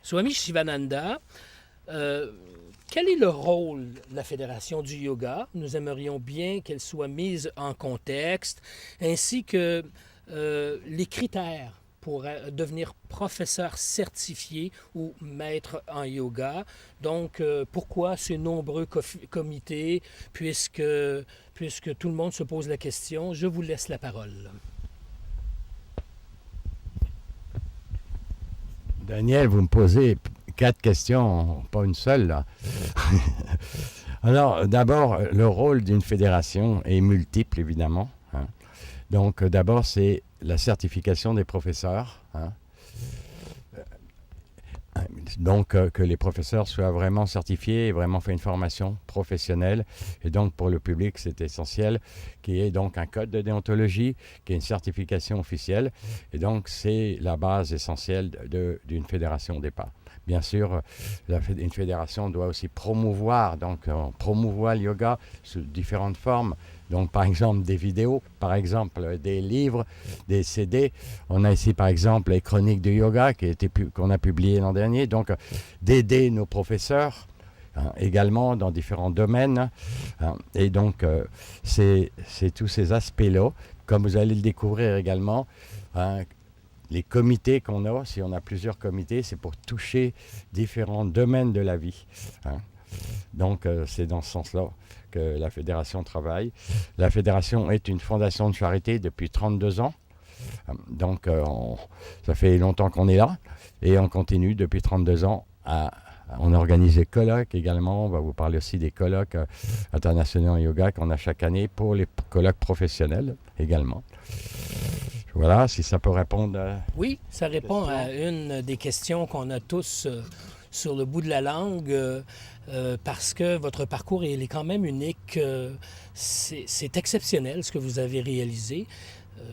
Swami Shivananda, euh, quel est le rôle de la Fédération du yoga? Nous aimerions bien qu'elle soit mise en contexte, ainsi que les critères pour devenir professeur certifié ou maître en yoga. Donc, pourquoi ces nombreux comités, puisque tout le monde se pose la question? Je vous laisse la parole. Daniel, vous me posez 4 questions, pas une seule, là. Alors, d'abord, le rôle d'une fédération est multiple, évidemment, hein. Donc, d'abord, c'est la certification des professeurs, hein. Donc, que les professeurs soient vraiment certifiés et vraiment fait une formation professionnelle. Et donc, pour le public, c'est essentiel qu'il y ait donc un code de déontologie, qu'il y ait une certification officielle. Et donc, c'est la base essentielle d'une fédération au départ. Bien sûr, une fédération doit aussi promouvoir, donc on promouvoit le yoga sous différentes formes. Donc, par exemple, des vidéos, par exemple, des livres, des CD. On a ici, par exemple, les chroniques de yoga qu'on a publiées l'an dernier. Donc, d'aider nos professeurs, hein, également dans différents domaines, hein. Et donc, c'est tous ces aspects-là. Comme vous allez le découvrir également, hein, les comités qu'on a, si on a plusieurs comités, c'est pour toucher différents domaines de la vie, hein. Donc, c'est dans ce sens-là que la fédération travaille. La fédération est une fondation de charité depuis 32 ans. Donc, ça fait longtemps qu'on est là et on continue depuis 32 ans on organise des colloques également. On va vous parler aussi des colloques internationaux en yoga qu'on a chaque année pour les colloques professionnels également. Voilà, si ça peut répondre à... Oui, ça répond à une des questions qu'on a tous sur le bout de la langue, parce que votre parcours il est quand même unique. C'est exceptionnel ce que vous avez réalisé.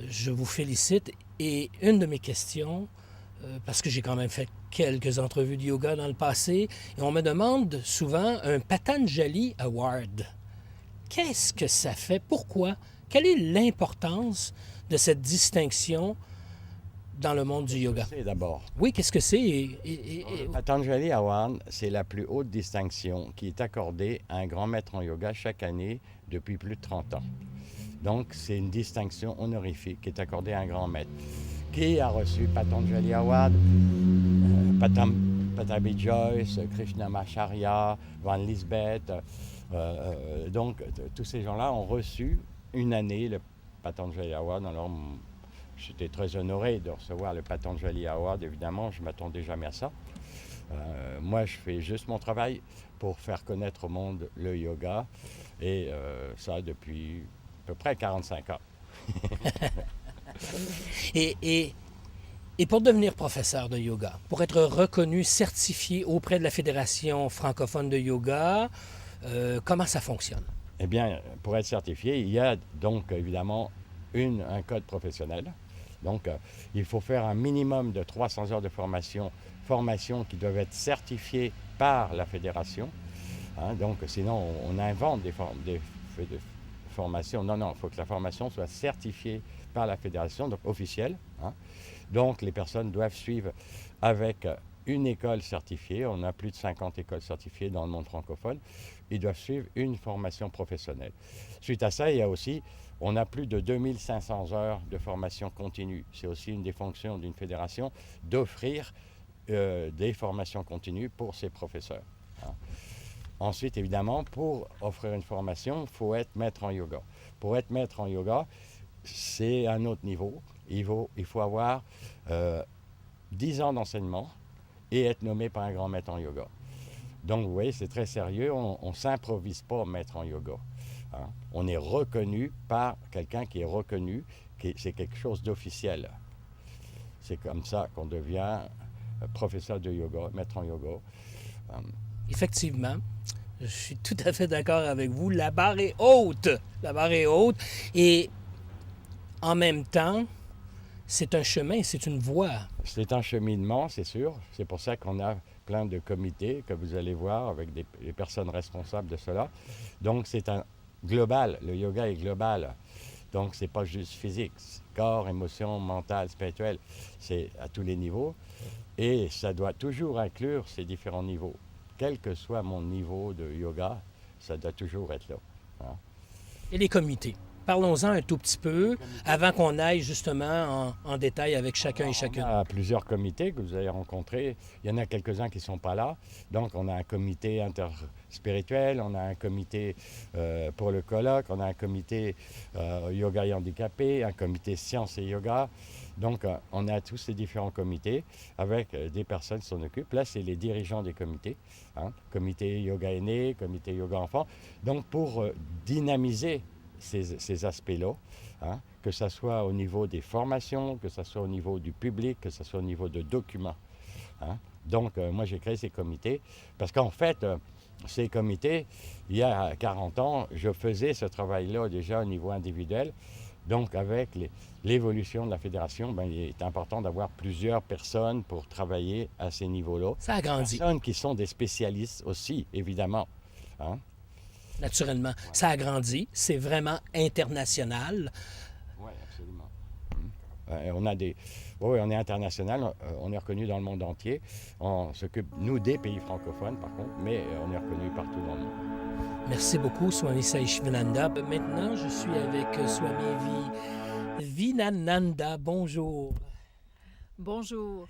Je vous félicite. Et une de mes questions, parce que j'ai quand même fait quelques entrevues de yoga dans le passé, et on me demande souvent un Patanjali Award. Qu'est-ce que ça fait? Pourquoi? Quelle est l'importance de cette distinction dans le monde du yoga? C'est d'abord. Oui, qu'est-ce que c'est? Le Patanjali Award, c'est la plus haute distinction qui est accordée à un grand maître en yoga chaque année depuis plus de 30 ans. Donc, c'est une distinction honorifique qui est accordée à un grand maître. Qui a reçu Patanjali Award? Patabi Joyce, Krishnamacharya, Van Lisbeth. Donc, tous ces gens-là ont reçu une année le Patanjali Award. Alors, j'étais très honoré de recevoir le Patanjali Award, évidemment, je ne m'attendais jamais à ça. Moi, je fais juste mon travail pour faire connaître au monde le yoga, et ça depuis à peu près 45 ans. et, et pour devenir professeur de yoga, pour être reconnu, certifié auprès de la Fédération francophone de yoga, comment ça fonctionne? Eh bien, pour être certifié, il y a donc évidemment un code professionnel. Donc, il faut faire un minimum de 300 heures de formation qui doivent être certifiées par la fédération, hein. Donc, sinon, on invente des formations. Non, il faut que la formation soit certifiée par la fédération, donc officielle, hein. Donc, les personnes doivent suivre avec une école certifiée. On a plus de 50 écoles certifiées dans le monde francophone. Ils doivent suivre une formation professionnelle. Suite à ça, on a plus de 2500 heures de formation continue. C'est aussi une des fonctions d'une fédération d'offrir des formations continues pour ses professeurs, hein. Ensuite, évidemment, pour offrir une formation, il faut être maître en yoga. Pour être maître en yoga, c'est un autre niveau. Il faut avoir 10 ans d'enseignement et être nommé par un grand maître en yoga. Donc, vous voyez, c'est très sérieux. On ne s'improvise pas maître en yoga, hein. On est reconnu par quelqu'un qui est reconnu, c'est quelque chose d'officiel. C'est comme ça qu'on devient professeur de yoga, maître en yoga. Effectivement, je suis tout à fait d'accord avec vous. La barre est haute. La barre est haute. Et en même temps, c'est un chemin, c'est une voie. C'est un cheminement, c'est sûr. C'est pour ça qu'on a plein de comités que vous allez voir avec les personnes responsables de cela. Donc, c'est un global. Le yoga est global. Donc, c'est pas juste physique. Corps, émotion, mental, spirituel. C'est à tous les niveaux. Et ça doit toujours inclure ces différents niveaux. Quel que soit mon niveau de yoga, ça doit toujours être là. Hein. Et les comités. Parlons-en un tout petit peu avant qu'on aille justement en détail avec chacun et chacune. On a plusieurs comités que vous avez rencontrés. Il y en a quelques-uns qui ne sont pas là. Donc, on a un comité interspirituel, on a un comité pour le colloque, on a un comité yoga et handicapé, un comité sciences et yoga. Donc, on a tous ces différents comités avec des personnes qui s'en occupent. Là, c'est les dirigeants des comités. Hein. Comité yoga aîné, comité yoga enfant. Donc, pour dynamiser ces aspects-là, hein, que ce soit au niveau des formations, que ce soit au niveau du public, que ce soit au niveau de documents. Hein. Donc, moi, j'ai créé ces comités parce qu'en fait, ces comités, il y a 40 ans, je faisais ce travail-là déjà au niveau individuel. Donc, avec l'évolution de la fédération, il est important d'avoir plusieurs personnes pour travailler à ces niveaux-là. Ça a grandi. Personnes qui sont des spécialistes aussi, évidemment. Hein. Naturellement. Ouais. Ça a grandi. C'est vraiment international. Oui, absolument. On est international. On est reconnu dans le monde entier. On s'occupe, nous, des pays francophones, par contre, mais on est reconnu partout dans le monde. Merci beaucoup, Swami Sai Shivananda. Maintenant, je suis avec Swami Vinananda. Bonjour. Bonjour.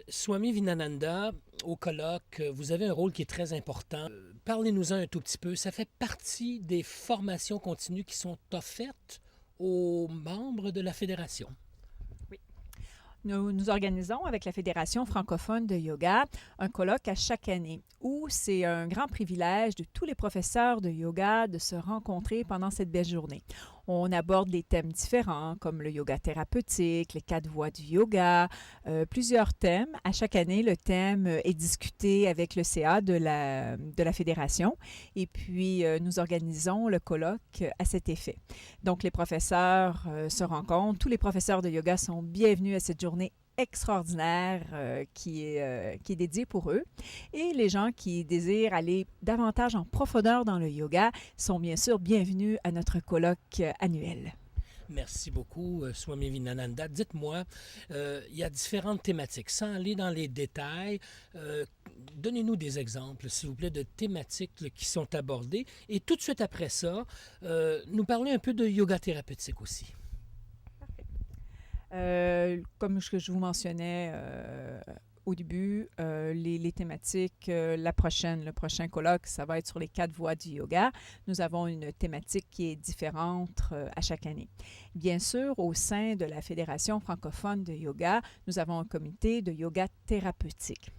Swami Vinananda, au colloque, vous avez un rôle qui est très important. Parlez-nous-en un tout petit peu. Ça fait partie des formations continues qui sont offertes aux membres de la Fédération. Oui. Nous organisons avec la Fédération francophone de yoga un colloque à chaque année où c'est un grand privilège de tous les professeurs de yoga de se rencontrer pendant cette belle journée. On aborde des thèmes différents comme le yoga thérapeutique, les 4 voies du yoga, plusieurs thèmes. À chaque année, le thème est discuté avec le CA de la Fédération et puis nous organisons le colloque à cet effet. Donc les professeurs se rencontrent, tous les professeurs de yoga sont bienvenus à cette journée extraordinaire qui est dédié pour eux. Et les gens qui désirent aller davantage en profondeur dans le yoga sont bien sûr bienvenus à notre colloque annuel. Merci beaucoup, Swami Vinananda. Dites-moi, il y a différentes thématiques. Sans aller dans les détails, donnez-nous des exemples, s'il vous plaît, de thématiques qui sont abordées. Et tout de suite après ça, nous parler un peu de yoga thérapeutique aussi. Comme je vous mentionnais au début, les thématiques, le prochain colloque, ça va être sur les 4 voies du yoga. Nous avons une thématique qui est différente à chaque année. Bien sûr, au sein de la Fédération francophone de yoga, nous avons un comité de yoga thérapeutique.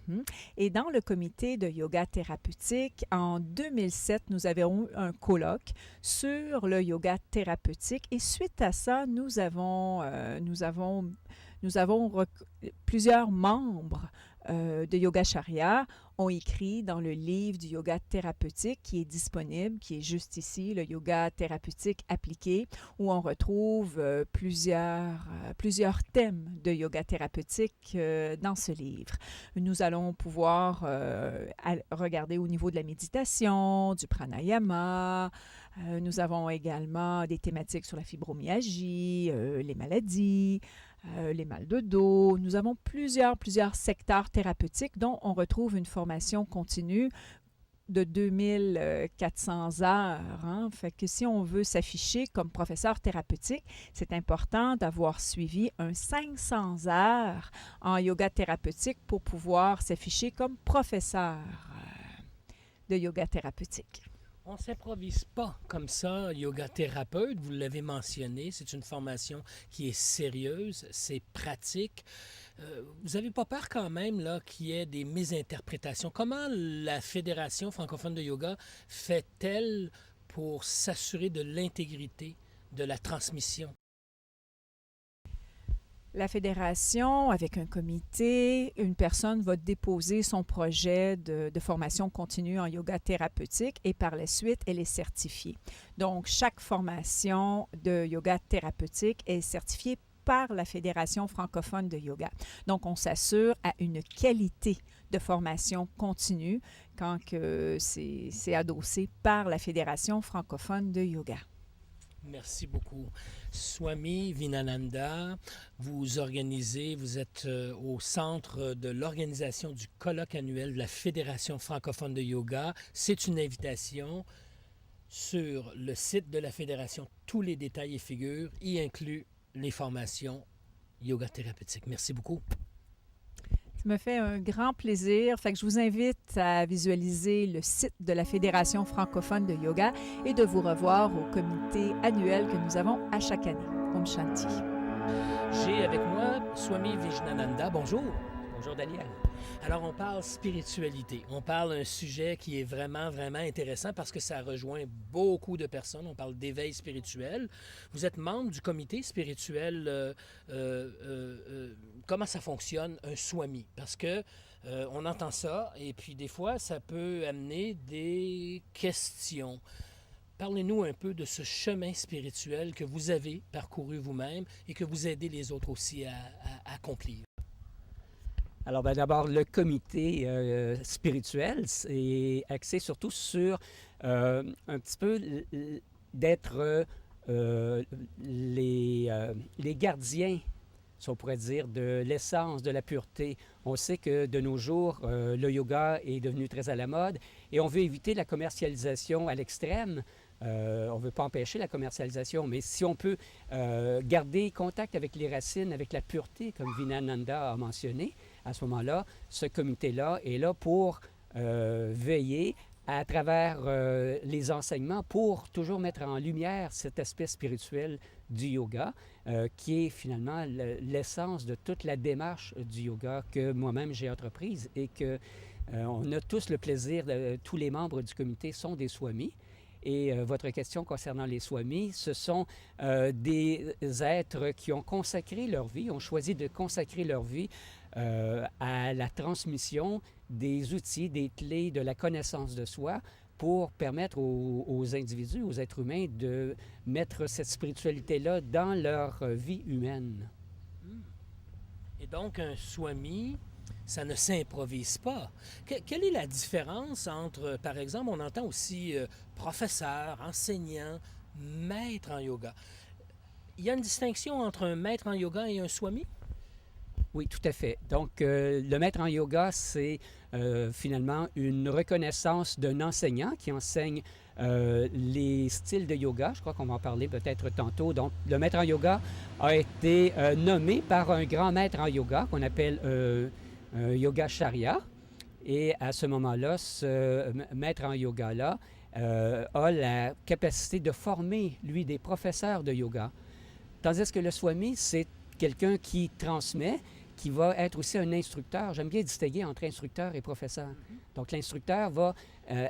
Et dans le comité de yoga thérapeutique, en 2007, nous avons eu un colloque sur le yoga thérapeutique et suite à ça, nous avons plusieurs membres de Yogacharya ont écrit dans le livre du yoga thérapeutique qui est disponible, qui est juste ici, le yoga thérapeutique appliqué, où on retrouve plusieurs thèmes de yoga thérapeutique dans ce livre. Nous allons pouvoir regarder au niveau de la méditation, du pranayama. Nous avons également des thématiques sur la fibromyalgie, les maladies, les mal de dos. Nous avons plusieurs secteurs thérapeutiques dont on retrouve une formation continue de 2400 heures. Hein? Fait que si on veut s'afficher comme professeur thérapeutique, c'est important d'avoir suivi un 500 heures en yoga thérapeutique pour pouvoir s'afficher comme professeur de yoga thérapeutique. On ne s'improvise pas comme ça, yoga thérapeute, vous l'avez mentionné, c'est une formation qui est sérieuse, c'est pratique. Vous n'avez pas peur quand même là, qu'il y ait des mésinterprétations? Comment la Fédération francophone de yoga fait-elle pour s'assurer de l'intégrité de la transmission? La fédération, avec un comité, une personne va déposer son projet de formation continue en yoga thérapeutique et par la suite, elle est certifiée. Donc, chaque formation de yoga thérapeutique est certifiée par la Fédération francophone de yoga. Donc, on s'assure à une qualité de formation continue quand que c'est adossé par la Fédération francophone de yoga. Merci beaucoup. Swami Vinananda, vous organisez, vous êtes au centre de l'organisation du colloque annuel de la Fédération francophone de yoga. C'est une invitation sur le site de la Fédération. Tous les détails et figures y incluent les formations yoga thérapeutique. Merci beaucoup. Ça me fait un grand plaisir. Fait que je vous invite à visualiser le site de la Fédération francophone de yoga et de vous revoir au comité annuel que nous avons à chaque année. Om Shanti. J'ai avec moi Swami Vijnananda. Bonjour. Bonjour Daniel. Alors, on parle spiritualité. On parle d'un sujet qui est vraiment, vraiment intéressant parce que ça rejoint beaucoup de personnes. On parle d'éveil spirituel. Vous êtes membre du comité spirituel. Comment ça fonctionne, un swami? Parce que on entend ça et puis des fois, ça peut amener des questions. Parlez-nous un peu de ce chemin spirituel que vous avez parcouru vous-même et que vous aidez les autres aussi à accomplir. Alors, d'abord, le comité spirituel est axé surtout sur un petit peu d'être les gardiens, si on pourrait dire, de l'essence, de la pureté. On sait que de nos jours, le yoga est devenu très à la mode et on veut éviter la commercialisation à l'extrême. On ne veut pas empêcher la commercialisation, mais si on peut garder contact avec les racines, avec la pureté, comme Vinananda a mentionné, à ce moment-là, ce comité-là est là pour veiller à travers les enseignements pour toujours mettre en lumière cet aspect spirituel du yoga, qui est finalement l'essence de toute la démarche du yoga que moi-même j'ai entreprise et que on a tous le plaisir, tous les membres du comité sont des swamis. Et votre question concernant les swamis, ce sont des êtres qui ont consacré leur vie, ont choisi de consacrer leur vie à la transmission des outils, des clés, de la connaissance de soi pour permettre aux individus, aux êtres humains de mettre cette spiritualité-là dans leur vie humaine. Et donc, un swami, ça ne s'improvise pas. Quelle est la différence entre, par exemple, on entend aussi professeur, enseignant, maître en yoga. Il y a une distinction entre un maître en yoga et un swami? Oui, tout à fait. Donc, le maître en yoga, c'est finalement une reconnaissance d'un enseignant qui enseigne les styles de yoga. Je crois qu'on va en parler peut-être tantôt. Donc, le maître en yoga a été nommé par un grand maître en yoga qu'on appelle Yogacarya. Et à ce moment-là, ce maître en yoga-là a la capacité de former, lui, des professeurs de yoga. Tandis que le swami, c'est quelqu'un qui transmet, qui va être aussi un instructeur. J'aime bien distinguer entre instructeur et professeur. Donc, l'instructeur va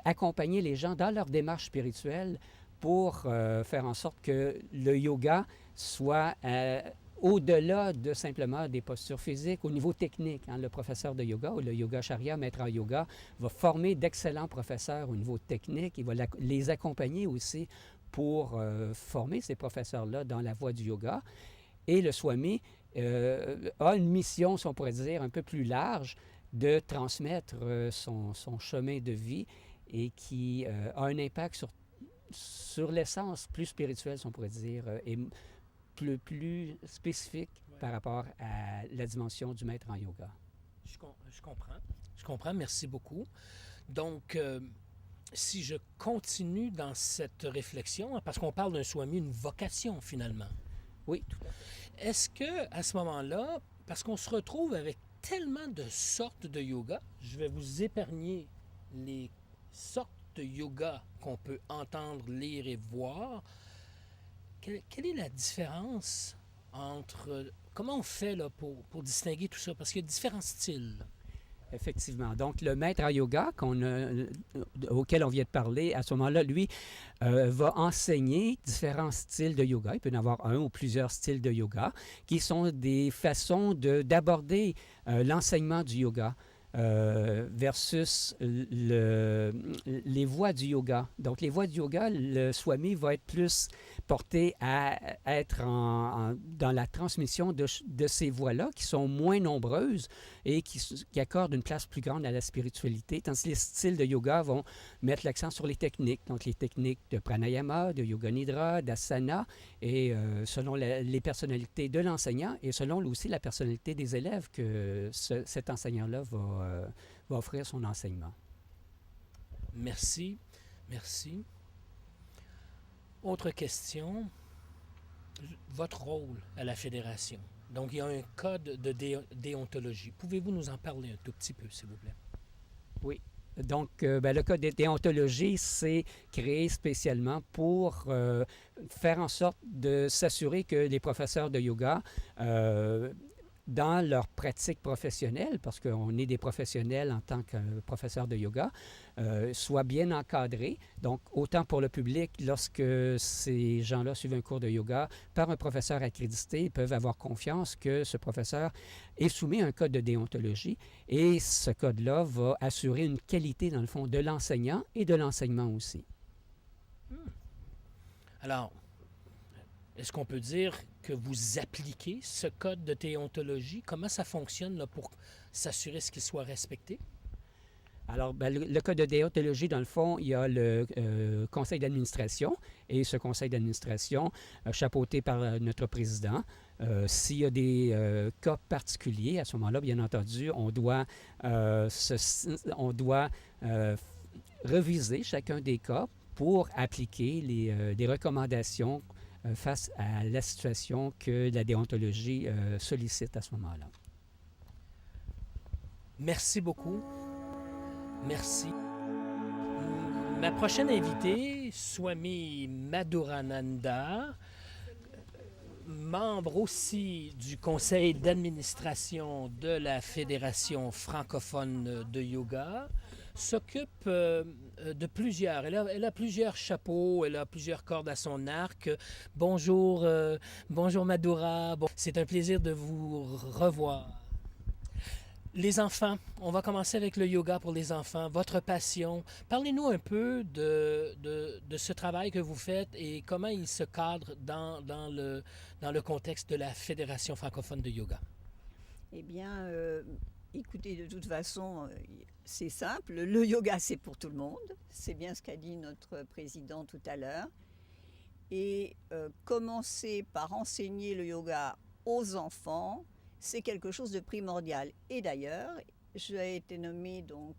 accompagner les gens dans leur démarche spirituelle pour faire en sorte que le yoga soit au-delà de simplement des postures physiques, au niveau technique. Hein. Le professeur de yoga ou le yogacarya, maître en yoga, va former d'excellents professeurs au niveau technique. Il va les accompagner aussi pour former ces professeurs-là dans la voie du yoga. Et le swami a une mission, si on pourrait dire, un peu plus large de transmettre son chemin de vie et qui a un impact sur l'essence plus spirituelle, si on pourrait dire, et plus spécifique par rapport à la dimension du maître en yoga. Je comprends. Merci beaucoup. Donc, si je continue dans cette réflexion, parce qu'on parle d'un swami, une vocation finalement. Oui, tout à fait. Est-ce que à ce moment-là, parce qu'on se retrouve avec tellement de sortes de yoga, je vais vous épargner les sortes de yoga qu'on peut entendre, lire et voir. Quelle est la différence entre... Comment on fait là, pour distinguer tout ça? Parce qu'il y a différents styles. Effectivement. Donc, le maître en yoga auquel on vient de parler, à ce moment-là, lui, va enseigner différents styles de yoga. Il peut y en avoir un ou plusieurs styles de yoga qui sont des façons d'aborder l'enseignement du yoga. Versus les voies du yoga. Donc, les voies du yoga, le swami va être plus porté à être dans la transmission de ces voies-là qui sont moins nombreuses et qui accordent une place plus grande à la spiritualité, tandis que les styles de yoga vont mettre l'accent sur les techniques, donc les techniques de pranayama, de yoga nidra, d'asana, et selon les personnalités de l'enseignant et selon aussi la personnalité des élèves que cet enseignant-là va offrir son enseignement. Merci. Merci. Autre question. Votre rôle à la Fédération. Donc, il y a un code de déontologie. Pouvez-vous nous en parler un tout petit peu, s'il vous plaît? Oui. Donc, le code de déontologie, c'est créé spécialement pour faire en sorte de s'assurer que les professeurs de yoga, dans leur pratique professionnelle, parce qu'on est des professionnels en tant que professeurs de yoga, soient bien encadrés. Donc, autant pour le public, lorsque ces gens-là suivent un cours de yoga par un professeur accrédité, ils peuvent avoir confiance que ce professeur est soumis à un code de déontologie et ce code-là va assurer une qualité, dans le fond, de l'enseignant et de l'enseignement aussi. Alors, est-ce qu'on peut dire que vous appliquez ce code de déontologie? Comment ça fonctionne là, pour s'assurer qu'il soit respecté? Alors, le code de déontologie, dans le fond, il y a le conseil d'administration et ce conseil d'administration, chapeauté par notre président. S'il y a des cas particuliers, à ce moment-là, bien entendu, on doit reviser chacun des cas pour appliquer des recommandations face à la situation que la déontologie sollicite à ce moment-là. Merci beaucoup. Merci. Ma prochaine invitée, Swami Madhurananda, membre aussi du conseil d'administration de la Fédération francophone de yoga, s'occupe de plusieurs. Elle a plusieurs chapeaux, elle a plusieurs cordes à son arc. Bonjour, bonjour Madhura. Bon, c'est un plaisir de vous revoir. Les enfants, on va commencer avec le yoga pour les enfants, votre passion. Parlez-nous un peu de ce travail que vous faites et comment il se cadre dans le contexte de la Fédération francophone de yoga. Eh bien, écoutez, de toute façon, c'est simple. Le yoga, c'est pour tout le monde. C'est bien ce qu'a dit notre président tout à l'heure. Et commencer par enseigner le yoga aux enfants, c'est quelque chose de primordial. Et d'ailleurs, j'ai été nommée donc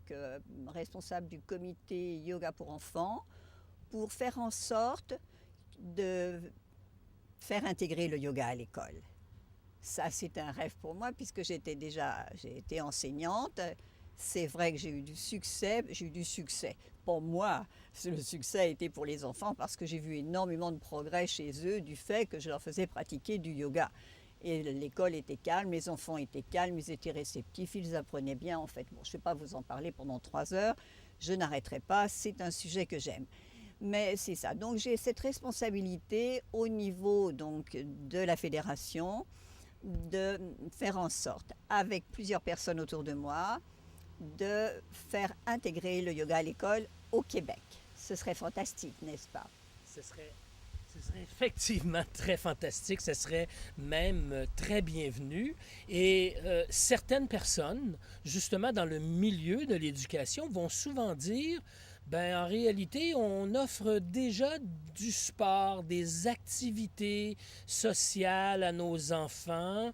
responsable du comité yoga pour enfants pour faire en sorte de faire intégrer le yoga à l'école. Ça, c'est un rêve pour moi puisque j'ai été enseignante. C'est vrai que j'ai eu du succès. Pour moi, le succès a été pour les enfants parce que j'ai vu énormément de progrès chez eux du fait que je leur faisais pratiquer du yoga. Et l'école était calme, les enfants étaient calmes, ils étaient réceptifs, ils apprenaient bien en fait. Bon, je ne vais pas vous en parler pendant 3 heures, je n'arrêterai pas, c'est un sujet que j'aime. Mais c'est ça, donc j'ai cette responsabilité au niveau donc, de la fédération de faire en sorte, avec plusieurs personnes autour de moi, de faire intégrer le yoga à l'école au Québec. Ce serait fantastique, n'est-ce pas? Ce serait effectivement très fantastique, ce serait même très bienvenu. Et certaines personnes, justement dans le milieu de l'éducation, vont souvent dire, ben en réalité, on offre déjà du sport, des activités sociales à nos enfants.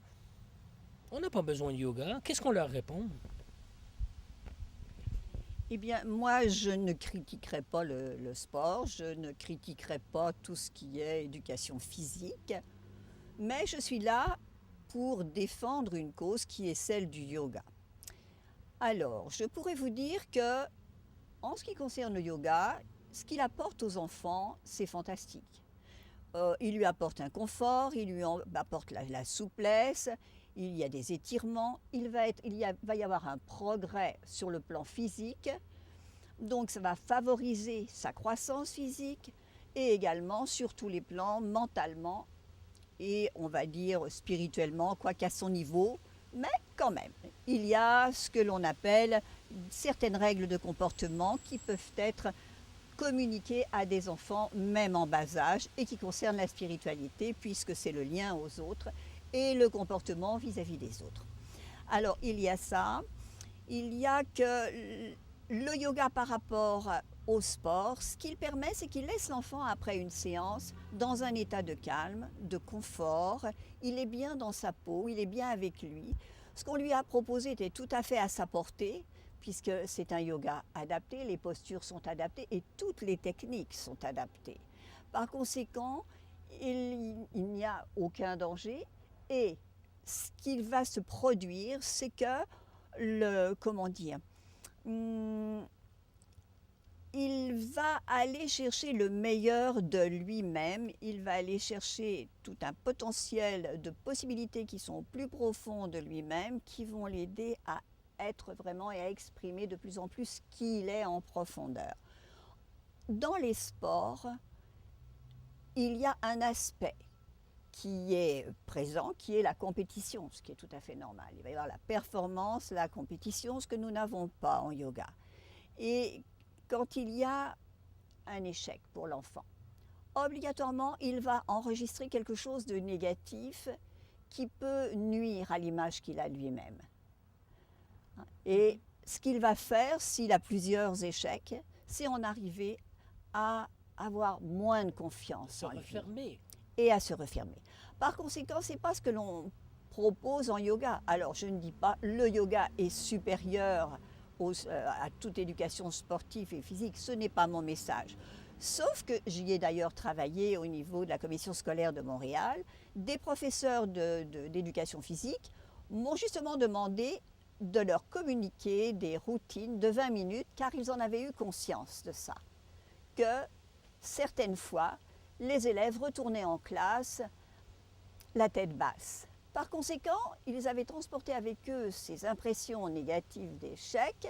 On n'a pas besoin de yoga. Qu'est-ce qu'on leur répond? Eh bien, moi, je ne critiquerai pas le sport, je ne critiquerai pas tout ce qui est éducation physique, mais je suis là pour défendre une cause qui est celle du yoga. Alors, je pourrais vous dire que, en ce qui concerne le yoga, ce qu'il apporte aux enfants, c'est fantastique. Il lui apporte un confort, il lui apporte la souplesse, il y a des étirements, il va y avoir un progrès sur le plan physique, donc ça va favoriser sa croissance physique et également sur tous les plans, mentalement et on va dire spirituellement, quoi qu'à son niveau, mais quand même, il y a ce que l'on appelle certaines règles de comportement qui peuvent être communiquer à des enfants, même en bas âge, et qui concerne la spiritualité, puisque c'est le lien aux autres et le comportement vis-à-vis des autres. Alors, il y a ça. Il y a que le yoga par rapport au sport, ce qu'il permet, c'est qu'il laisse l'enfant, après une séance, dans un état de calme, de confort. Il est bien dans sa peau, il est bien avec lui. Ce qu'on lui a proposé était tout à fait à sa portée, puisque c'est un yoga adapté, les postures sont adaptées et toutes les techniques sont adaptées. Par conséquent, il n'y a aucun danger et ce qu'il va se produire, c'est que il va aller chercher le meilleur de lui-même, il va aller chercher tout un potentiel de possibilités qui sont plus profonds de lui-même, qui vont l'aider à être vraiment et à exprimer de plus en plus qui il est en profondeur. Dans les sports, il y a un aspect qui est présent, qui est la compétition, ce qui est tout à fait normal. Il va y avoir la performance, la compétition, ce que nous n'avons pas en yoga. Et quand il y a un échec pour l'enfant, obligatoirement, il va enregistrer quelque chose de négatif qui peut nuire à l'image qu'il a lui-même. Et ce qu'il va faire, s'il a plusieurs échecs, c'est en arriver à avoir moins de confiance en lui et à se refermer. Par conséquent, ce n'est pas ce que l'on propose en yoga. Alors, je ne dis pas le yoga est supérieur à toute éducation sportive et physique, ce n'est pas mon message. Sauf que j'y ai d'ailleurs travaillé au niveau de la commission scolaire de Montréal. Des professeurs d'éducation physique m'ont justement demandé de leur communiquer des routines de 20 minutes, car ils en avaient eu conscience de ça. Que certaines fois, les élèves retournaient en classe la tête basse. Par conséquent, ils avaient transporté avec eux ces impressions négatives d'échec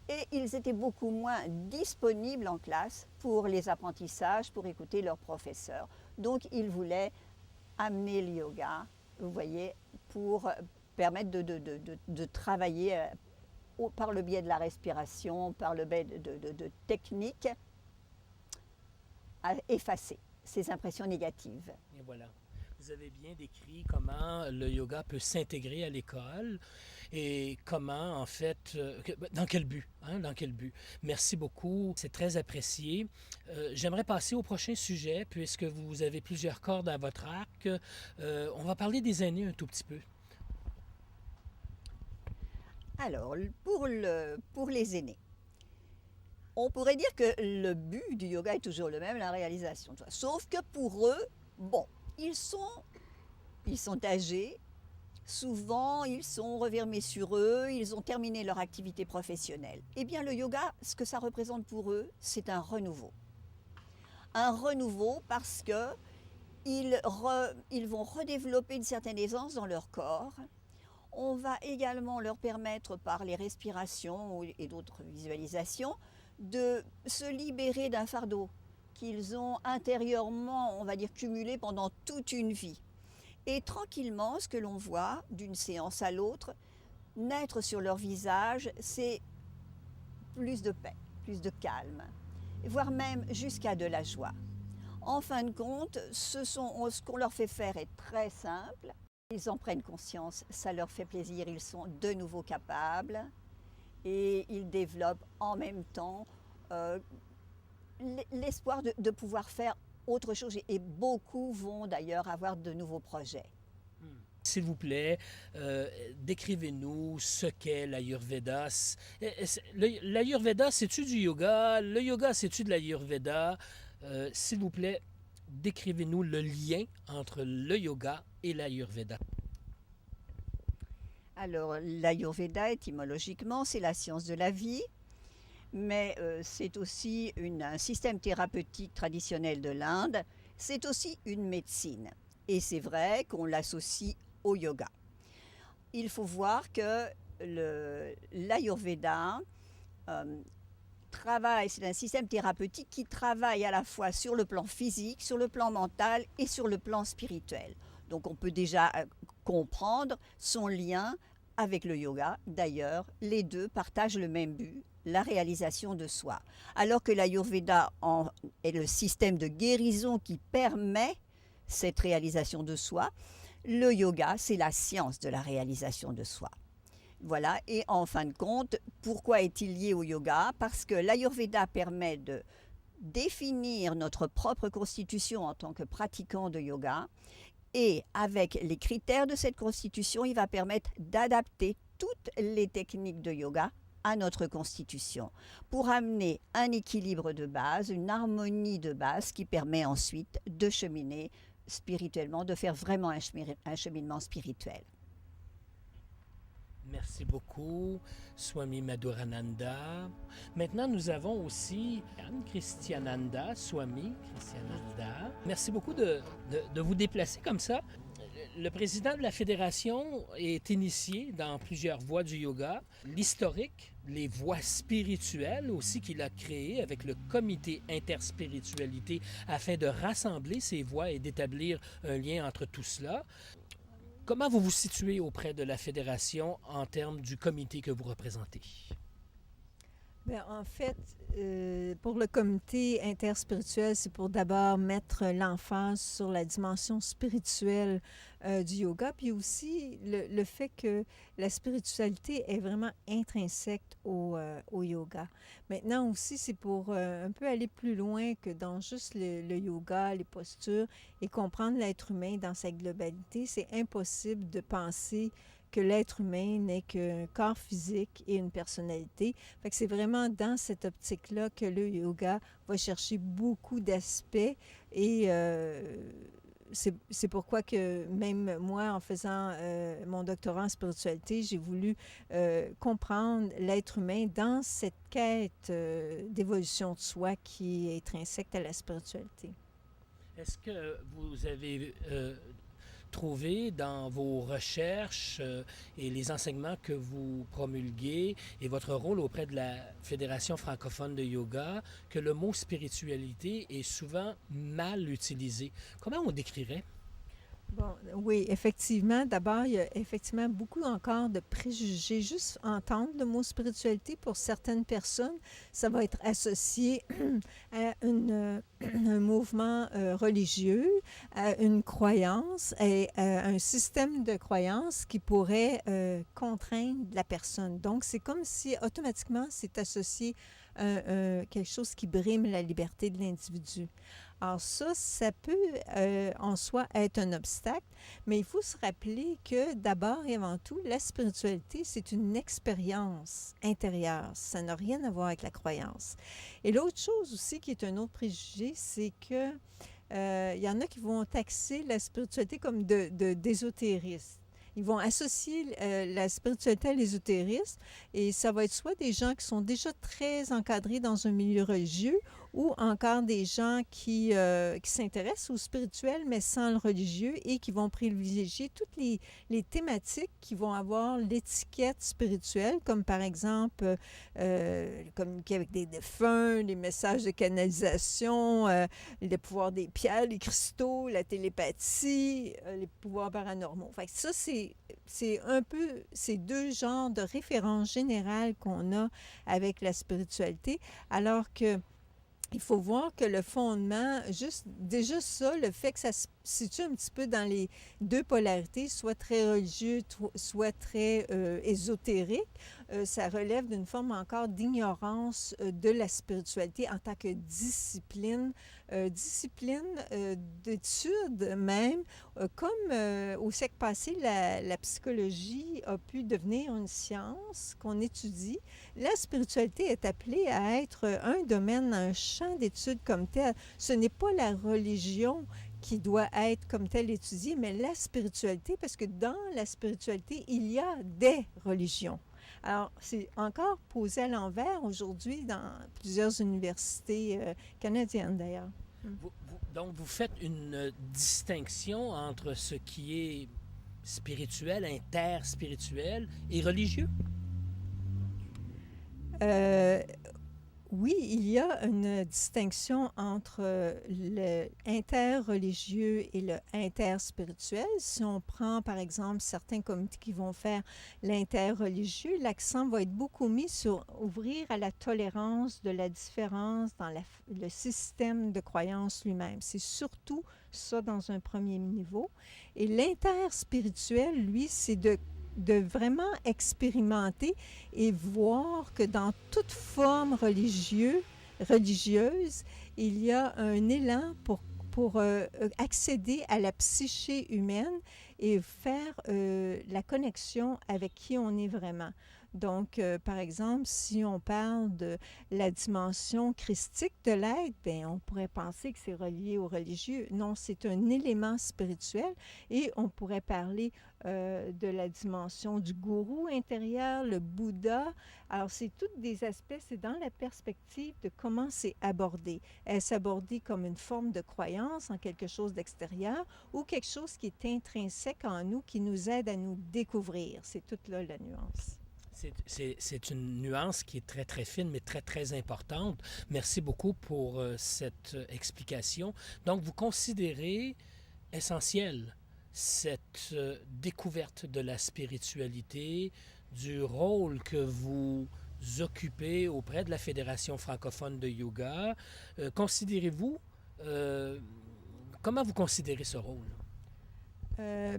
et ils étaient beaucoup moins disponibles en classe pour les apprentissages, pour écouter leurs professeurs. Donc, ils voulaient amener le yoga, vous voyez, pour permettre de travailler par le biais de la respiration, par le biais de techniques, à effacer ces impressions négatives. Et voilà. Vous avez bien décrit comment le yoga peut s'intégrer à l'école et comment, en fait, dans quel but, hein, dans quel but. Merci beaucoup, c'est très apprécié. J'aimerais passer au prochain sujet, puisque vous avez plusieurs cordes à votre arc. On va parler des aînés un tout petit peu. Alors, pour les aînés, on pourrait dire que le but du yoga est toujours le même, la réalisation. Sauf que pour eux, bon, ils sont âgés, souvent ils sont refermés sur eux, ils ont terminé leur activité professionnelle. Eh bien le yoga, ce que ça représente pour eux, c'est un renouveau. Un renouveau parce qu'ils vont redévelopper une certaine aisance dans leur corps. On va également leur permettre par les respirations et d'autres visualisations de se libérer d'un fardeau qu'ils ont intérieurement, on va dire, cumulé pendant toute une vie. Et tranquillement, ce que l'on voit d'une séance à l'autre, naître sur leur visage, c'est plus de paix, plus de calme, voire même jusqu'à de la joie. En fin de compte, ce qu'on leur fait faire est très simple. Ils en prennent conscience, ça leur fait plaisir, ils sont de nouveau capables et ils développent en même temps l'espoir de pouvoir faire autre chose et beaucoup vont d'ailleurs avoir de nouveaux projets. S'il vous plaît, décrivez-nous ce qu'est l'Ayurveda. L'Ayurveda, c'est-tu du yoga? Le yoga, c'est-tu de l'Ayurveda? S'il vous plaît, décrivez-nous le lien entre le yoga et l'Ayurveda. Alors, l'Ayurveda, étymologiquement, c'est la science de la vie. Mais c'est aussi un système thérapeutique traditionnel de l'Inde, c'est aussi une médecine. Et c'est vrai qu'on l'associe au yoga. Il faut voir que l'Ayurveda travaille, c'est un système thérapeutique qui travaille à la fois sur le plan physique, sur le plan mental et sur le plan spirituel. Donc on peut déjà comprendre son lien avec le yoga, d'ailleurs, les deux partagent le même but, la réalisation de soi. Alors que l'Ayurveda est le système de guérison qui permet cette réalisation de soi, le yoga, c'est la science de la réalisation de soi. Voilà, et en fin de compte, pourquoi est-il lié au yoga? Parce que l'Ayurveda permet de définir notre propre constitution en tant que pratiquant de yoga, et avec les critères de cette constitution, il va permettre d'adapter toutes les techniques de yoga à notre constitution pour amener un équilibre de base, une harmonie de base qui permet ensuite de cheminer spirituellement, de faire vraiment un cheminement spirituel. Merci beaucoup, Swami Madhurananda. Maintenant, nous avons aussi Anne Christiananda, Swami Christiananda. Merci beaucoup de vous déplacer comme ça. Le président de la fédération est initié dans plusieurs voies du yoga. L'historique, les voies spirituelles aussi qu'il a créées avec le comité interspiritualité afin de rassembler ces voies et d'établir un lien entre tout cela. Comment vous vous situez auprès de la fédération en termes du comité que vous représentez? Bien, en fait, pour le comité interspirituel, c'est pour d'abord mettre l'emphase sur la dimension spirituelle du yoga, puis aussi le fait que la spiritualité est vraiment intrinsèque au yoga. Maintenant aussi, c'est pour un peu aller plus loin que dans juste le yoga, les postures, et comprendre l'être humain dans sa globalité. C'est impossible de penser que l'être humain n'est qu'un corps physique et une personnalité. Fait que c'est vraiment dans cette optique-là que le yoga va chercher beaucoup d'aspects et c'est pourquoi que même moi, en faisant mon doctorat en spiritualité, j'ai voulu comprendre l'être humain dans cette quête d'évolution de soi qui est intrinsèque à la spiritualité. Est-ce que vous avez trouvé dans vos recherches et les enseignements que vous promulguez et votre rôle auprès de la Fédération francophone de yoga que le mot spiritualité est souvent mal utilisé? Comment on décrirait? Bon, oui, effectivement. D'abord, il y a effectivement beaucoup encore de préjugés. Juste entendre le mot spiritualité, pour certaines personnes, ça va être associé à un mouvement religieux, à une croyance et à un système de croyances qui pourrait contraindre la personne. Donc, c'est comme si automatiquement, c'est associé à quelque chose qui brime la liberté de l'individu. Alors ça peut en soi être un obstacle, mais il faut se rappeler que d'abord et avant tout, la spiritualité, c'est une expérience intérieure. Ça n'a rien à voir avec la croyance. Et l'autre chose aussi qui est un autre préjugé, c'est que il y en a qui vont taxer la spiritualité comme d'ésotérisme. Ils vont associer la spiritualité à l'ésotérisme et ça va être soit des gens qui sont déjà très encadrés dans un milieu religieux ou encore des gens qui s'intéressent au spirituel mais sans le religieux et qui vont privilégier toutes les thématiques qui vont avoir l'étiquette spirituelle, comme par exemple communiquer avec des défunts, les messages de canalisation, les pouvoirs des pierres, les cristaux, la télépathie, les pouvoirs paranormaux. Fait que ça, c'est un peu ces deux genres de références générales qu'on a avec la spiritualité, alors que il faut voir que le fondement, déjà ça, le fait que ça se situe un petit peu dans les deux polarités, soit très religieux, soit très ésotérique, ça relève d'une forme encore d'ignorance de la spiritualité en tant que discipline d'études même, comme au siècle passé, la psychologie a pu devenir une science qu'on étudie. La spiritualité est appelée à être un domaine, un champ d'études comme tel. Ce n'est pas la religion qui doit être comme telle étudiée, mais la spiritualité, parce que dans la spiritualité, il y a des religions. Alors, c'est encore posé à l'envers aujourd'hui dans plusieurs universités canadiennes, d'ailleurs. Donc, vous faites une distinction entre ce qui est spirituel, interspirituel et religieux? Oui, il y a une distinction entre le interreligieux et le interspirituel. Si on prend, par exemple, certains comités qui vont faire l'interreligieux, l'accent va être beaucoup mis sur ouvrir à la tolérance de la différence dans le système de croyance lui-même. C'est surtout ça dans un premier niveau. Et l'interspirituel, lui, c'est de vraiment expérimenter et voir que dans toute forme religieuse, il y a un élan pour accéder à la psyché humaine et faire la connexion avec qui on est vraiment. Donc, par exemple, si on parle de la dimension christique de l'être, bien, on pourrait penser que c'est relié au religieux. Non, c'est un élément spirituel et on pourrait parler de la dimension du gourou intérieur, le Bouddha. Alors, c'est tous des aspects, c'est dans la perspective de comment c'est abordé. Est-ce abordé comme une forme de croyance en quelque chose d'extérieur ou quelque chose qui est intrinsèque en nous, qui nous aide à nous découvrir? C'est toute là la nuance. C'est une nuance qui est très, très fine, mais très, très importante. Merci beaucoup pour cette explication. Donc, vous considérez essentiel cette découverte de la spiritualité, du rôle que vous occupez auprès de la Fédération francophone de yoga. Considérez-vous, comment vous considérez ce rôle?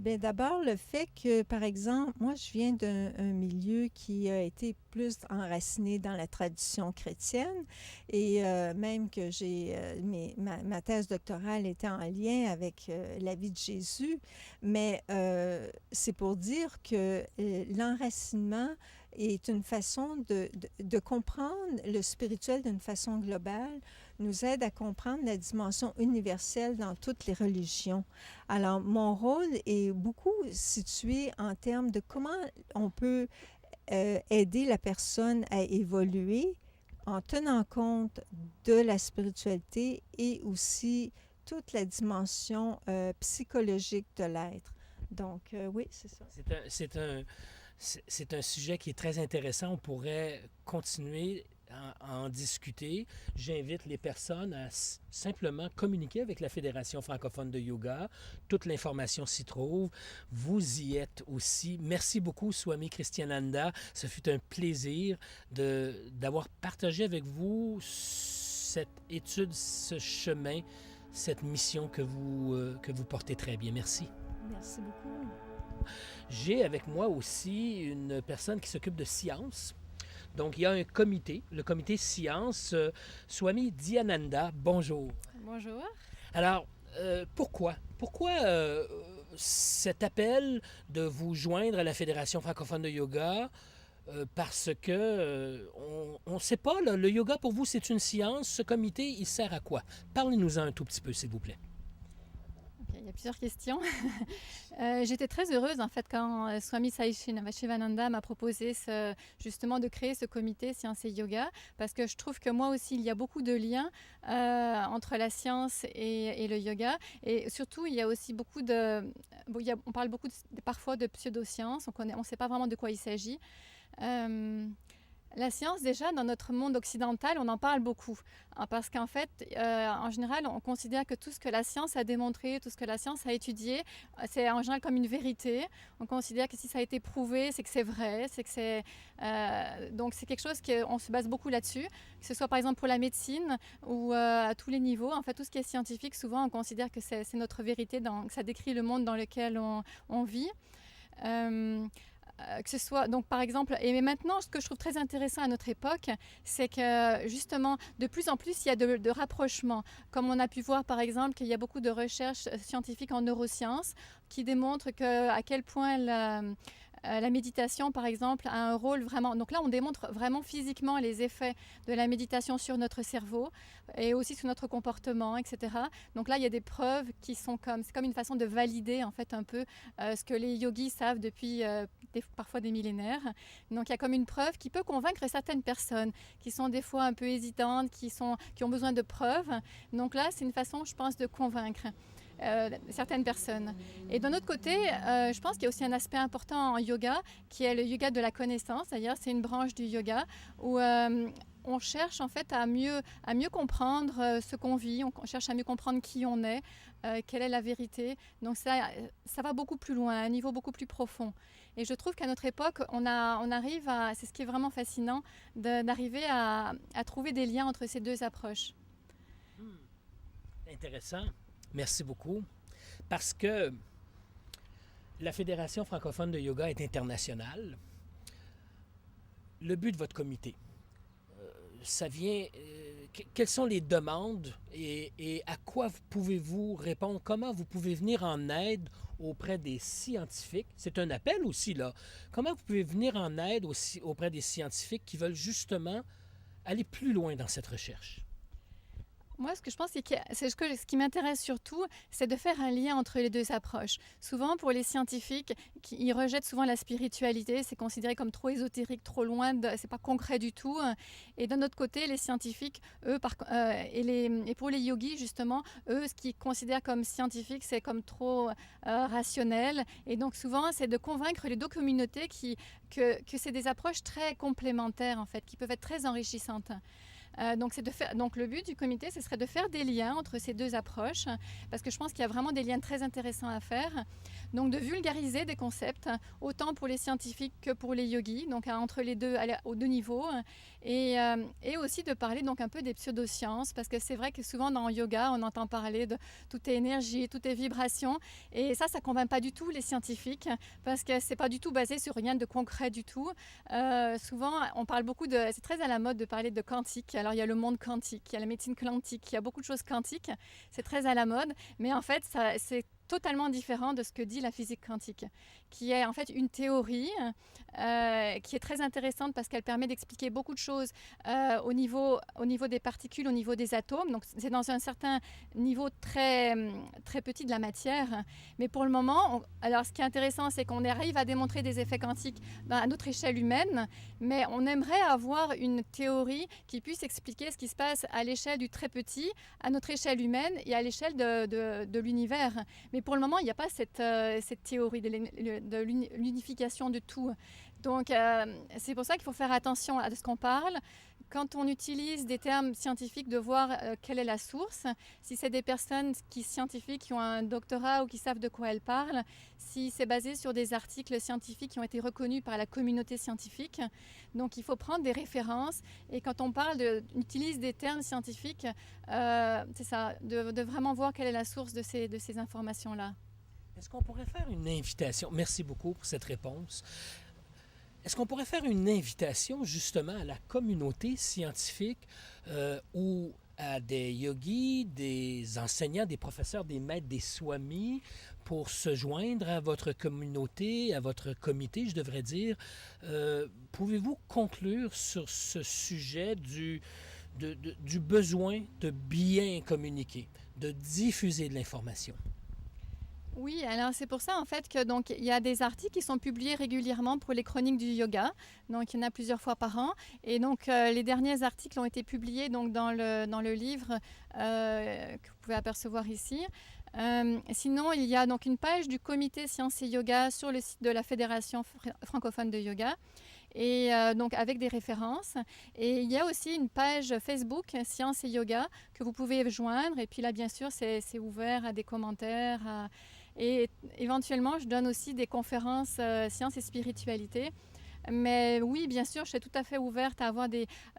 Bien, d'abord, le fait que, par exemple, moi, je viens d'un milieu qui a été plus enraciné dans la tradition chrétienne et même que ma thèse doctorale était en lien avec la vie de Jésus, mais c'est pour dire que l'enracinement est une façon de comprendre le spirituel d'une façon globale, nous aide à comprendre la dimension universelle dans toutes les religions. Alors, mon rôle est beaucoup situé en termes de comment on peut aider la personne à évoluer en tenant compte de la spiritualité et aussi toute la dimension psychologique de l'être. Donc, oui, c'est ça. C'est un sujet qui est très intéressant. On pourrait continuer à en discuter. J'invite les personnes à simplement communiquer avec la Fédération francophone de yoga. Toute l'information s'y trouve. Vous y êtes aussi. Merci beaucoup, Swami Christiananda. Ce fut un plaisir d'avoir partagé avec vous cette étude, ce chemin, cette mission que vous portez très bien. Merci. Merci beaucoup. J'ai avec moi aussi une personne qui s'occupe de sciences. Donc, il y a un comité, le comité sciences. Swami Dhyananda, bonjour. Bonjour. Alors, pourquoi cet appel de vous joindre à la Fédération francophone de yoga? Parce que on ne sait pas, là, le yoga pour vous, c'est une science. Ce comité, il sert à quoi? Parlez-nous-en un tout petit peu, s'il vous plaît. Il y a plusieurs questions. J'étais très heureuse en fait quand Swami Sai Shivananda m'a proposé justement de créer ce comité Science et Yoga parce que je trouve que moi aussi il y a beaucoup de liens entre la science et le yoga et surtout il y a aussi beaucoup on parle beaucoup parfois de pseudosciences, on ne sait pas vraiment de quoi il s'agit. La science, déjà, dans notre monde occidental, on en parle beaucoup. Parce qu'en fait, en général, on considère que tout ce que la science a démontré, tout ce que la science a étudié, c'est en général comme une vérité. On considère que si ça a été prouvé, c'est que c'est vrai. Donc, c'est quelque chose qu'on se base beaucoup là-dessus. Que ce soit, par exemple, pour la médecine ou à tous les niveaux. En fait, tout ce qui est scientifique, souvent, on considère que c'est notre vérité, que ça décrit le monde dans lequel on vit. Que ce soit, donc par exemple, et maintenant, ce que je trouve très intéressant à notre époque, c'est que justement, de plus en plus, il y a de rapprochements. Comme on a pu voir, par exemple, qu'il y a beaucoup de recherches scientifiques en neurosciences qui démontrent à quel point la méditation, par exemple, a un rôle vraiment... Donc là, on démontre vraiment physiquement les effets de la méditation sur notre cerveau et aussi sur notre comportement, etc. Donc là, il y a des preuves qui sont c'est comme une façon de valider, en fait, un peu ce que les yogis savent depuis parfois des millénaires. Donc il y a comme une preuve qui peut convaincre certaines personnes qui sont des fois un peu hésitantes, qui ont besoin de preuves. Donc là, c'est une façon, je pense, de convaincre certaines personnes. Et d'un autre côté, je pense qu'il y a aussi un aspect important en yoga qui est le yoga de la connaissance. D'ailleurs, c'est une branche du yoga où on cherche en fait à mieux comprendre ce qu'on vit, on cherche à mieux comprendre qui on est, quelle est la vérité. Donc ça va beaucoup plus loin, à un niveau beaucoup plus profond. Et je trouve qu'à notre époque, on arrive à, c'est ce qui est vraiment fascinant, d'arriver à trouver des liens entre ces deux approches. Intéressant. Merci beaucoup. Parce que la Fédération francophone de yoga est internationale. Le but de votre comité, ça vient... quelles sont les demandes et à quoi pouvez-vous répondre? Comment vous pouvez venir en aide auprès des scientifiques? C'est un appel aussi, là. Comment vous pouvez venir en aide aussi auprès des scientifiques qui veulent justement aller plus loin dans cette recherche? Moi, ce que je pense, ce qui m'intéresse surtout, c'est de faire un lien entre les deux approches. Souvent, pour les scientifiques, ils rejettent souvent la spiritualité. C'est considéré comme trop ésotérique, trop loin, c'est pas concret du tout. Et d'un autre côté, les scientifiques, eux, et pour les yogis, justement, eux, ce qu'ils considèrent comme scientifique, c'est comme trop rationnel. Et donc, souvent, c'est de convaincre les deux communautés que c'est des approches très complémentaires, en fait, qui peuvent être très enrichissantes. Donc le but du comité, ce serait de faire des liens entre ces deux approches, parce que je pense qu'il y a vraiment des liens très intéressants à faire. Donc de vulgariser des concepts, autant pour les scientifiques que pour les yogis, donc entre les deux, aux deux niveaux, et aussi de parler donc un peu des pseudosciences, parce que c'est vrai que souvent dans le yoga, on entend parler de tout est énergie, tout est vibration, et ça convainc pas du tout les scientifiques, parce que c'est pas du tout basé sur rien de concret du tout. Souvent, on parle beaucoup c'est très à la mode de parler de quantique. Alors, il y a le monde quantique, il y a la médecine quantique, il y a beaucoup de choses quantiques. C'est très à la mode, mais en fait, c'est totalement différent de ce que dit la physique quantique, qui est en fait une théorie qui est très intéressante parce qu'elle permet d'expliquer beaucoup de choses au niveau des particules, au niveau des atomes. Donc, c'est dans un certain niveau très, très petit de la matière. Mais pour le moment, alors ce qui est intéressant, c'est qu'on arrive à démontrer des effets quantiques à notre échelle humaine, mais on aimerait avoir une théorie qui puisse expliquer ce qui se passe à l'échelle du très petit, à notre échelle humaine et à l'échelle de l'univers. Mais pour le moment, il n'y a pas cette théorie de l'unification de tout. Donc, c'est pour ça qu'il faut faire attention à ce qu'on parle. Quand on utilise des termes scientifiques, de voir quelle est la source. Si c'est des personnes scientifiques qui ont un doctorat ou qui savent de quoi elles parlent, si c'est basé sur des articles scientifiques qui ont été reconnus par la communauté scientifique. Donc, il faut prendre des références. Et quand on utilise des termes scientifiques, c'est ça, de vraiment voir quelle est la source de ces informations-là. Est-ce qu'on pourrait faire une invitation? Merci beaucoup pour cette réponse. Est-ce qu'on pourrait faire une invitation justement à la communauté scientifique ou à des yogis, des enseignants, des professeurs, des maîtres, des swamis pour se joindre à votre communauté, à votre comité, je devrais dire? Pouvez-vous conclure sur ce sujet du besoin de bien communiquer, de diffuser de l'information? Oui, alors c'est pour ça en fait que donc il y a des articles qui sont publiés régulièrement pour les chroniques du yoga. Donc il y en a plusieurs fois par an et donc les derniers articles ont été publiés donc dans le livre que vous pouvez apercevoir ici. Sinon, il y a donc une page du comité Sciences et Yoga sur le site de la Fédération francophone de yoga. Et donc avec des références. Et il y a aussi une page Facebook Sciences et Yoga que vous pouvez joindre. Et puis là, bien sûr, c'est ouvert à des commentaires. Et éventuellement, je donne aussi des conférences sciences et spiritualité. Mais oui, bien sûr, je suis tout à fait ouverte à avoir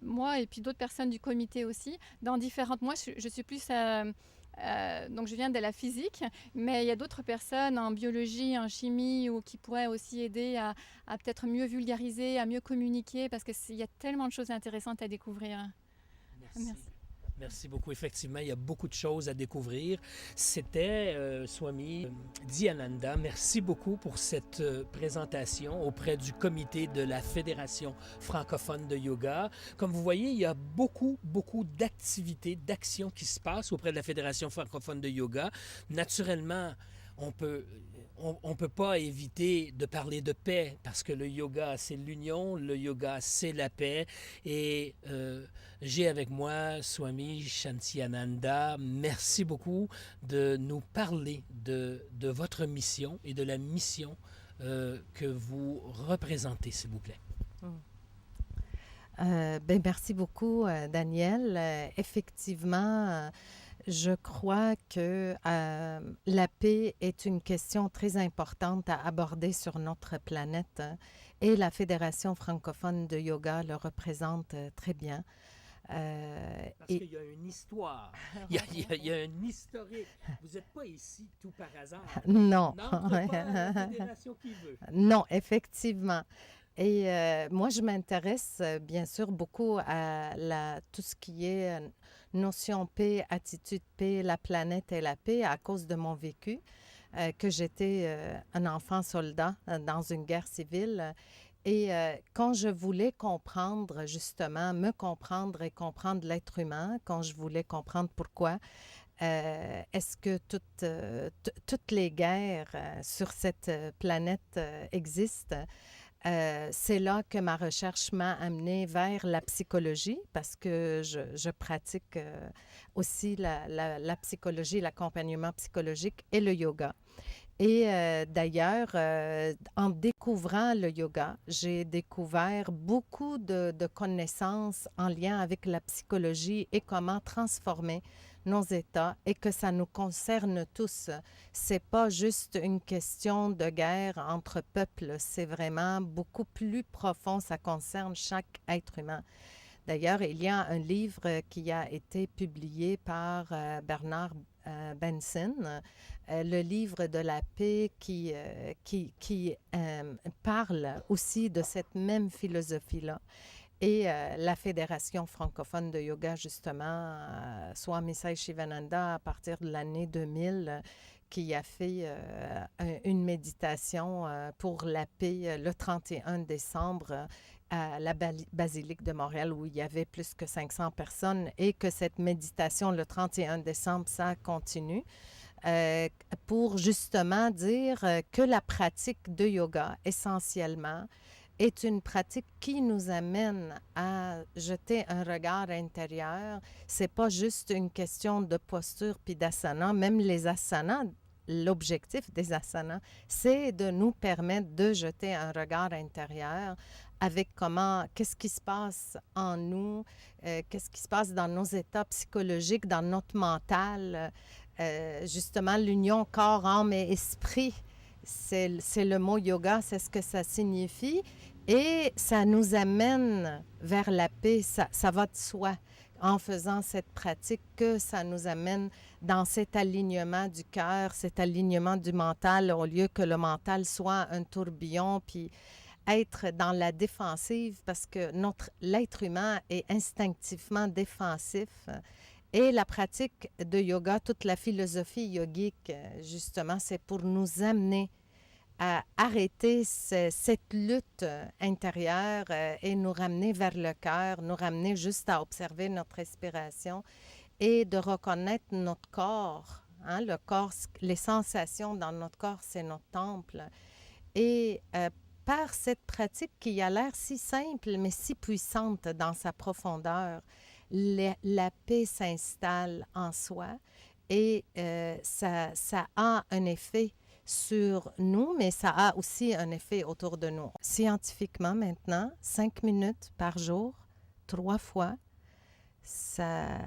moi et puis d'autres personnes du comité aussi, dans différentes... Moi, je suis plus... donc je viens de la physique, mais il y a d'autres personnes en biologie, en chimie, ou qui pourraient aussi aider à peut-être mieux vulgariser, à mieux communiquer, parce qu'il y a tellement de choses intéressantes à découvrir. Merci. Merci beaucoup. Effectivement, il y a beaucoup de choses à découvrir. C'était Swami Dhyananda. Merci beaucoup pour cette présentation auprès du comité de la Fédération francophone de yoga. Comme vous voyez, il y a beaucoup d'activités, d'actions qui se passent auprès de la Fédération francophone de yoga. Naturellement, on peut pas éviter de parler de paix parce que le yoga, c'est l'union, le yoga, c'est la paix. Et j'ai avec moi Swami Shantyananda. Merci beaucoup de nous parler de votre mission et de la mission que vous représentez, s'il vous plaît. Merci beaucoup, Daniel. Effectivement, je crois que la paix est une question très importante à aborder sur notre planète et la Fédération francophone de yoga le représente très bien. Parce qu'il y a une histoire, il y a un historique. Vous n'êtes pas ici tout par hasard. Non. N'entre pas à la fédération qui veut. Non, effectivement. Et moi, je m'intéresse bien sûr beaucoup à tout ce qui est notion paix, attitude paix, la planète et la paix à cause de mon vécu, que j'étais un enfant soldat dans une guerre civile. Et quand je voulais comprendre, justement, me comprendre et comprendre l'être humain, quand je voulais comprendre pourquoi, est-ce que toutes les guerres sur cette planète existent? C'est là que ma recherche m'a amenée vers la psychologie parce que je pratique aussi la psychologie, l'accompagnement psychologique et le yoga. Et d'ailleurs, en découvrant le yoga, j'ai découvert beaucoup de connaissances en lien avec la psychologie et comment transformer nos états et que ça nous concerne tous. C'est pas juste une question de guerre entre peuples, c'est vraiment beaucoup plus profond, ça concerne chaque être humain. D'ailleurs, il y a un livre qui a été publié par Bernard Benson, le livre de la paix qui parle aussi de cette même philosophie-là. Et la Fédération francophone de yoga, justement, Swami Sai Shivananda, à partir de l'année 2000, qui a fait une méditation pour la paix le 31 décembre à la basilique de Montréal, où il y avait plus que 500 personnes, et que cette méditation, le 31 décembre, ça continue. Pour justement dire que la pratique de yoga, essentiellement, est une pratique qui nous amène à jeter un regard intérieur. C'est pas juste une question de posture puis d'asana. Même les asanas, l'objectif des asanas, c'est de nous permettre de jeter un regard intérieur avec qu'est-ce qui se passe en nous, qu'est-ce qui se passe dans nos états psychologiques, dans notre mental. Justement, l'union corps, âme et esprit, c'est le mot yoga, c'est ce que ça signifie. Et ça nous amène vers la paix, ça va de soi. En faisant cette pratique, que ça nous amène dans cet alignement du cœur, cet alignement du mental, au lieu que le mental soit un tourbillon, puis être dans la défensive, parce que l'être humain est instinctivement défensif. Et la pratique de yoga, toute la philosophie yogique, justement, c'est pour nous amener à arrêter cette lutte intérieure et nous ramener vers le cœur, nous ramener juste à observer notre respiration et de reconnaître notre corps. Hein, le corps, les sensations dans notre corps, c'est notre temple. Et par cette pratique qui a l'air si simple, mais si puissante dans sa profondeur, la paix s'installe en soi et ça a un effet sur nous, mais ça a aussi un effet autour de nous. Scientifiquement maintenant, 5 minutes par jour, 3 fois, ça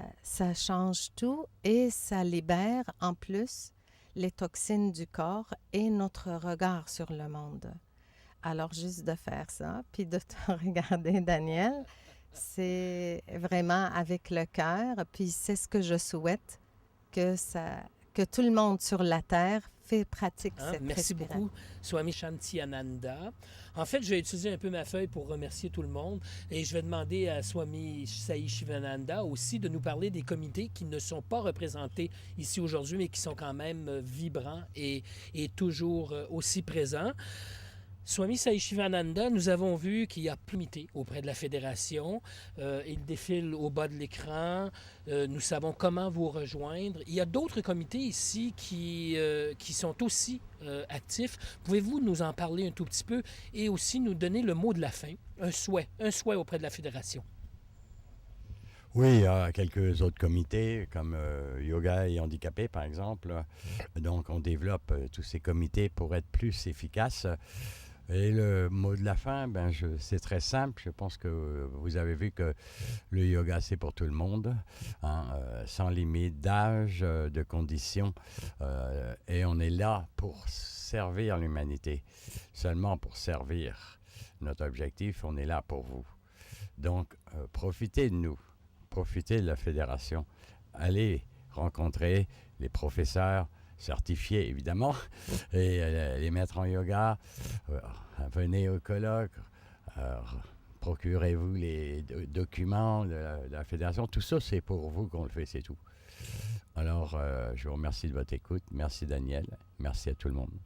change tout et ça libère en plus les toxines du corps et notre regard sur le monde. Alors, juste de faire ça, puis de te regarder, Daniel, c'est vraiment avec le cœur, puis c'est ce que je souhaite, que tout le monde sur la Terre pratique cette Merci respiration. beaucoup, Swami Shantiananda. En fait, je vais utiliser un peu ma feuille pour remercier tout le monde et je vais demander à Swami Sai Shivananda aussi de nous parler des comités qui ne sont pas représentés ici aujourd'hui, mais qui sont quand même vibrants et toujours aussi présents. Swami Sai Shivananda, nous avons vu qu'il y a comité auprès de la Fédération. Il défile au bas de l'écran. Nous savons comment vous rejoindre. Il y a d'autres comités ici qui sont aussi actifs. Pouvez-vous nous en parler un tout petit peu et aussi nous donner le mot de la fin, un souhait auprès de la Fédération? Oui, il y a quelques autres comités comme Yoga et Handicapés, par exemple. Donc, on développe tous ces comités pour être plus efficaces. Et le mot de la fin, c'est très simple. Je pense que vous avez vu que le yoga, c'est pour tout le monde, hein, sans limite d'âge, de conditions. Et on est là pour servir l'humanité, seulement pour servir. Notre objectif, on est là pour vous. Donc, profitez de nous, profitez de la fédération. Allez rencontrer les professeurs certifiés, évidemment, et les maîtres en yoga. Venez au colloque, procurez-vous les documents de la fédération. Tout ça, c'est pour vous qu'on le fait, c'est tout. Alors, je vous remercie de votre écoute. Merci Daniel. Merci à tout le monde.